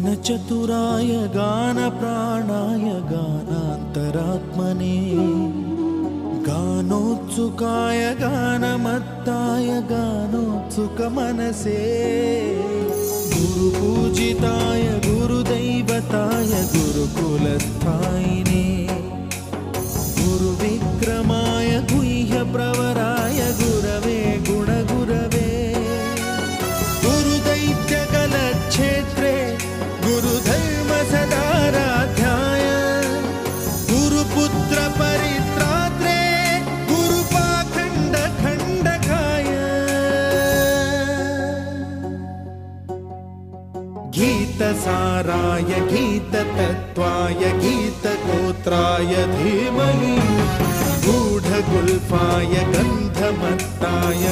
गानचतुराय गानप्राणाय गानान्तरात्मने गानोत्सुकाय गानमत्ताय गानोत्सुकमनसे गुरुपूजिताय गुरुदैवताय गुरुकुलस्थायिने गुरुविक्रमाय गुह्यप्रवराय गुरवे गुणगुरवे गुरुदैत्यकलक्षेत्रे गुरुधर्मसदाराध्याय गुरुपुत्रपरित्रात्रे गुरुपाखण्डखण्डकाय गीतसाराय गीततत्त्वाय गीतगोत्राय धीमहि गूढगुल्फाय गन्धमत्ताय